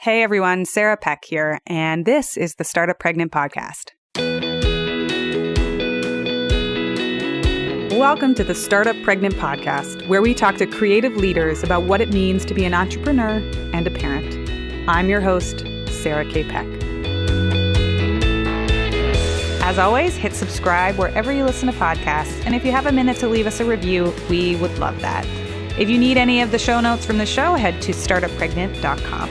Hey everyone, Sarah Peck here, and this is the Startup Pregnant Podcast. Welcome to the Startup Pregnant Podcast, where we talk to creative leaders about what it means to be an entrepreneur and a parent. I'm your host, Sarah K. Peck. As always, hit subscribe wherever you listen to podcasts, and if you have a minute to leave us a review, we would love that. If you need any of the show notes from the show, head to startuppregnant.com.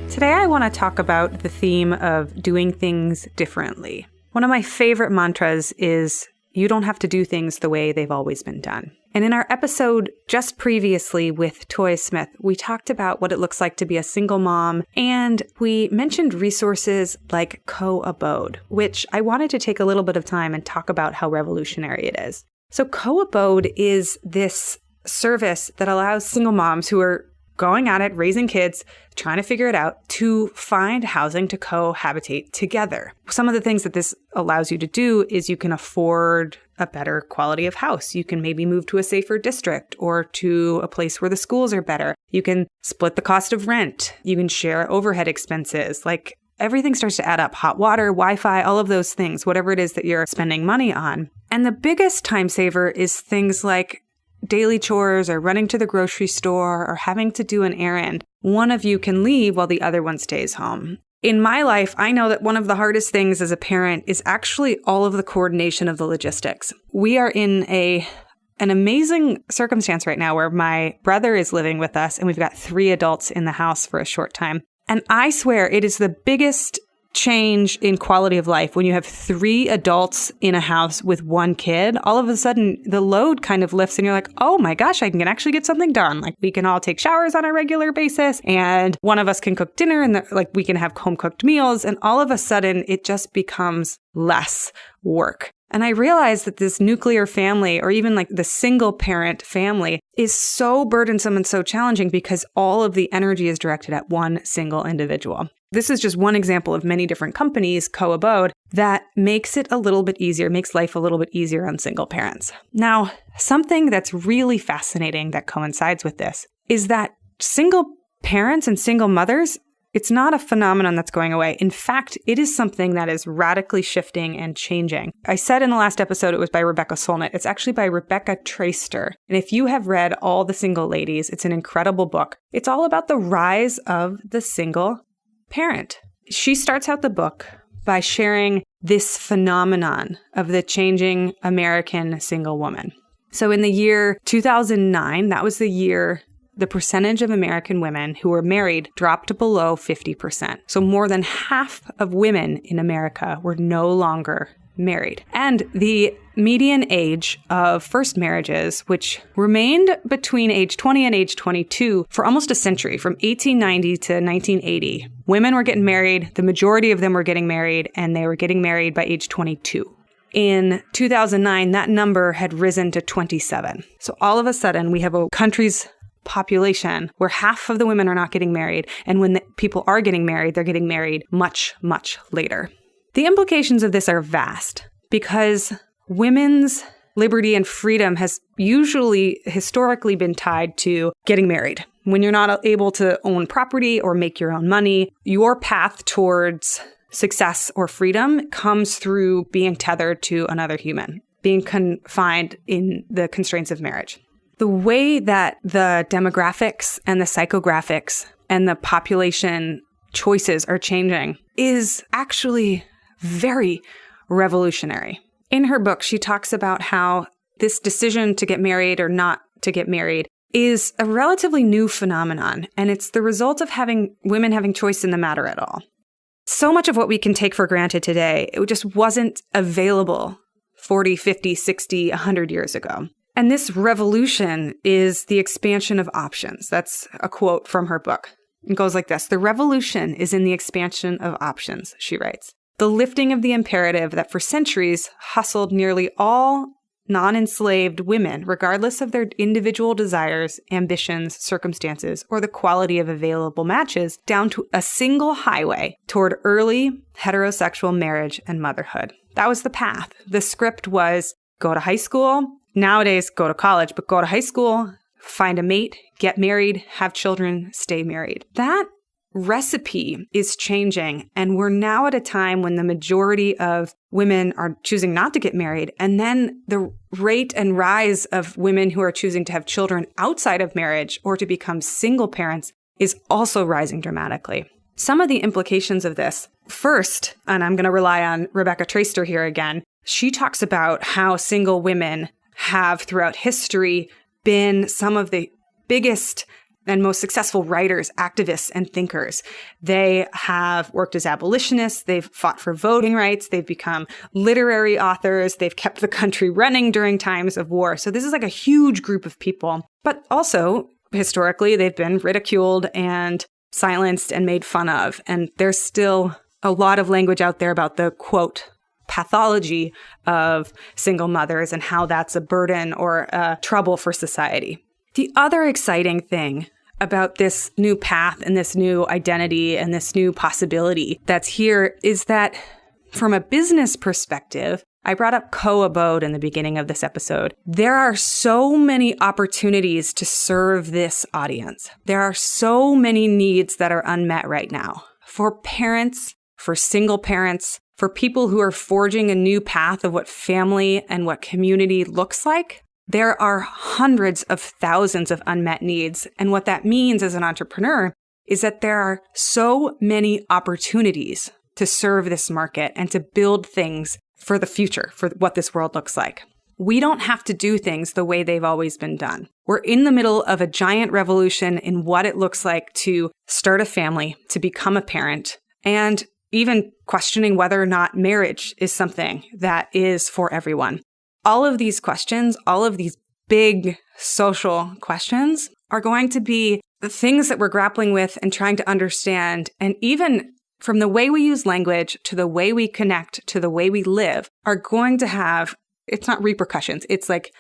Today, I want to talk about the theme of doing things differently. One of my favorite mantras is, you don't have to do things the way they've always been done. And in our episode just previously with Toi Smith, we talked about what it looks like to be a single mom, and we mentioned resources like CoAbode, which I wanted to take a little bit of time and talk about how revolutionary it is. So CoAbode is this service that allows single moms who are going at it, raising kids, trying to figure it out, to find housing to cohabitate together. Some of the things that this allows you to do is you can afford a better quality of house. You can maybe move to a safer district or to a place where the schools are better. You can split the cost of rent. You can share overhead expenses. Like, everything starts to add up. Hot water, Wi-Fi, all of those things, whatever it is that you're spending money on. And the biggest time saver is things like daily chores or running to the grocery store or having to do an errand. One of you can leave while the other one stays home. In my life, I know that one of the hardest things as a parent is actually all of the coordination of the logistics. We are in an amazing circumstance right now where my brother is living with us and we've got 3 adults in the house for a short time. And I swear it is the biggest change in quality of life when you have 3 adults in a house with 1 kid. All of a sudden, the load kind of lifts and you're like, oh my gosh, I can actually get something done. Like, we can all take showers on a regular basis and one of us can cook dinner and we can have home cooked meals. And all of a sudden, it just becomes less work. And I realized that this nuclear family, or even like the single parent family, is so burdensome and so challenging because all of the energy is directed at one single individual. This is just one example of many different companies, CoAbode, that makes it a little bit easier, makes life a little bit easier on single parents. Now, something that's really fascinating that coincides with this is that single parents and single mothers, it's not a phenomenon that's going away. In fact, it is something that is radically shifting and changing. I said in the last episode it was by Rebecca Traister. It's actually by Rebecca Traister. And if you have read All the Single Ladies, it's an incredible book. It's all about the rise of the single parent. She starts out the book by sharing this phenomenon of the changing American single woman. So in the year 2009, that was the year the percentage of American women who were married dropped to below 50%. So more than half of women in America were no longer married. And the median age of first marriages, which remained between age 20 and age 22 for almost a century, from 1890 to 1980, women were getting married. The majority of them were getting married, and they were getting married by age 22. In 2009, that number had risen to 27. So all of a sudden, we have a country's population where half of the women are not getting married. And when the people are getting married, they're getting married much, much later. The implications of this are vast because women's liberty and freedom has usually historically been tied to getting married. When you're not able to own property or make your own money, your path towards success or freedom comes through being tethered to another human, being confined in the constraints of marriage. The way that the demographics and the psychographics and the population choices are changing is actually very revolutionary. In her book, she talks about how this decision to get married or not to get married is a relatively new phenomenon, and it's the result of women having choice in the matter at all. So much of what we can take for granted today, it just wasn't available 40, 50, 60, 100 years ago. And this revolution is the expansion of options. That's a quote from her book. It goes like this: "The revolution is in the expansion of options," she writes. "The lifting of the imperative that for centuries hustled nearly all non-enslaved women, regardless of their individual desires, ambitions, circumstances, or the quality of available matches, down to a single highway toward early heterosexual marriage and motherhood." That was the path. The script was go to high school. Nowadays, go to college, but go to high school, find a mate, get married, have children, stay married. That recipe is changing, and we're now at a time when the majority of women are choosing not to get married, and then the rate and rise of women who are choosing to have children outside of marriage or to become single parents is also rising dramatically. Some of the implications of this, first, and I'm going to rely on Rebecca Traister here again, she talks about how single women have throughout history been some of the biggest and most successful writers, activists, and thinkers. They have worked as abolitionists, they've fought for voting rights, they've become literary authors, they've kept the country running during times of war. So this is like a huge group of people. But also, historically, they've been ridiculed and silenced and made fun of. And there's still a lot of language out there about the, quote, pathology of single mothers and how that's a burden or a trouble for society. The other exciting thing about this new path and this new identity and this new possibility that's here is that from a business perspective, I brought up CoAbode in the beginning of this episode. There are so many opportunities to serve this audience. There are so many needs that are unmet right now for parents, for single parents, for people who are forging a new path of what family and what community looks like. There are hundreds of thousands of unmet needs. And what that means as an entrepreneur is that there are so many opportunities to serve this market and to build things for the future, for what this world looks like. We don't have to do things the way they've always been done. We're in the middle of a giant revolution in what it looks like to start a family, to become a parent, and even questioning whether or not marriage is something that is for everyone. All of these questions, all of these big social questions are going to be the things that we're grappling with and trying to understand. And even from the way we use language to the way we connect to the way we live are going to have, it's not repercussions, it's like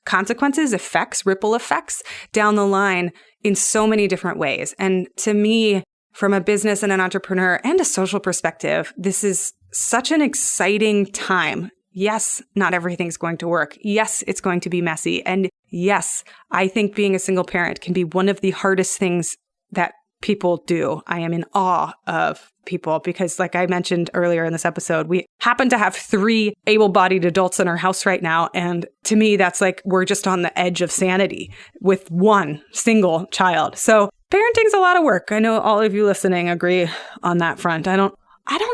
consequences, effects, ripple effects down the line in so many different ways. And to me, from a business and an entrepreneur and a social perspective, this is such an exciting time. Yes, not everything's going to work. Yes, it's going to be messy. And yes, I think being a single parent can be one of the hardest things that people do. I am in awe of people because, like I mentioned earlier in this episode, we happen to have 3 able-bodied adults in our house right now. And to me, that's like we're just on the edge of sanity with one single child. So parenting's a lot of work. I know all of you listening agree on that front. I don't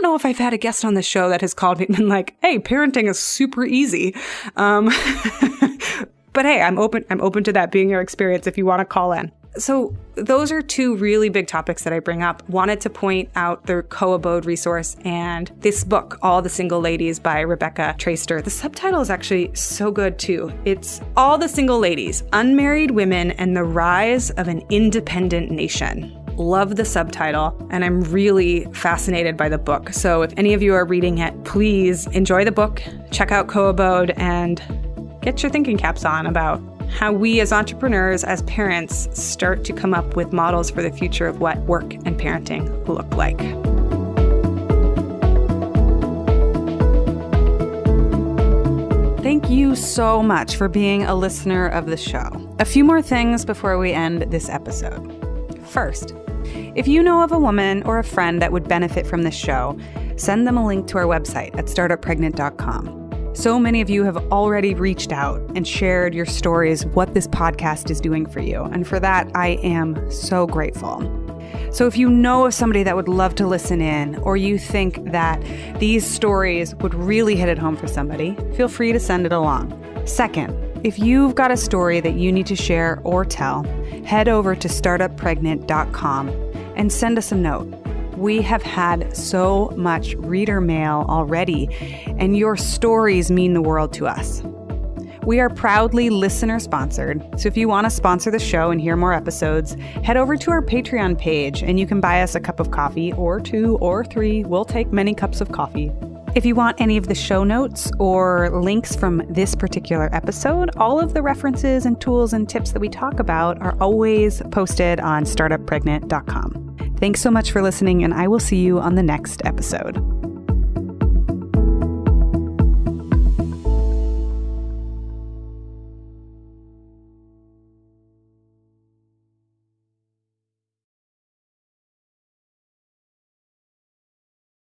know if I've had a guest on the show that has called me and been like, hey, parenting is super easy. But hey, I'm open to that being your experience if you want to call in. So those are 2 really big topics that I bring up. Wanted to point out the CoAbode resource and this book, All the Single Ladies by Rebecca Traister. The subtitle is actually so good too. It's All the Single Ladies, Unmarried Women and the Rise of an Independent Nation. Love the subtitle, and I'm really fascinated by the book. So if any of you are reading it, please enjoy the book, check out CoAbode, and get your thinking caps on about how we as entrepreneurs, as parents, start to come up with models for the future of what work and parenting look like. Thank you so much for being a listener of the show. A few more things before we end this episode. First, if you know of a woman or a friend that would benefit from this show, send them a link to our website at startuppregnant.com. So many of you have already reached out and shared your stories, what this podcast is doing for you. And for that, I am so grateful. So if you know of somebody that would love to listen in, or you think that these stories would really hit it home for somebody, feel free to send it along. Second, if you've got a story that you need to share or tell, head over to startuppregnant.com and send us a note. We have had so much reader mail already, and your stories mean the world to us. We are proudly listener-sponsored, so if you want to sponsor the show and hear more episodes, head over to our Patreon page and you can buy us a cup of coffee, or 2 or 3. We'll take many cups of coffee. If you want any of the show notes or links from this particular episode, all of the references and tools and tips that we talk about are always posted on startuppregnant.com. Thanks so much for listening, and I will see you on the next episode.